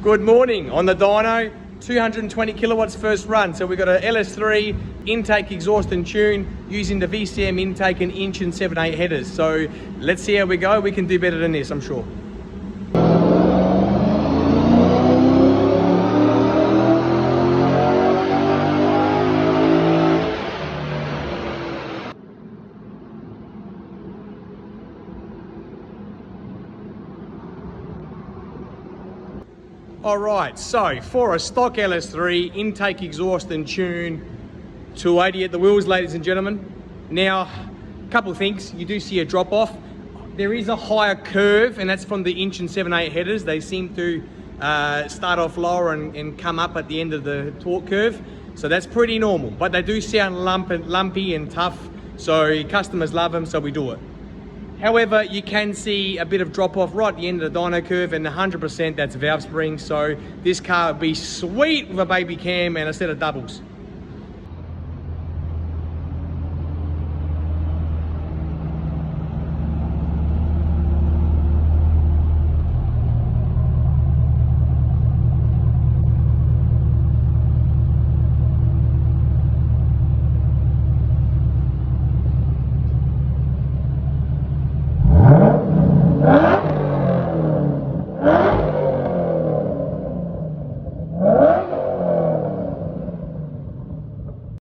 Good morning. On the dyno, 220 kilowatts first run. So we've got a LS3 intake, exhaust and tune using the VCM intake and inch and 7/8 headers. So let's see how we go. We can do better than this, I'm sure. All right, so for a stock LS3, intake, exhaust and tune, 280 at the wheels, ladies and gentlemen. Now, a couple of things. You do see a drop off. There is a higher curve, and that's from the inch and 7/8 headers. They seem to start off lower and come up at the end of the torque curve. So that's pretty normal, but they do sound lumpy and tough. So customers love them, so we do it. However, you can see a bit of drop off right at the end of the dyno curve, and 100% that's valve spring. So this car would be sweet with a baby cam and a set of doubles.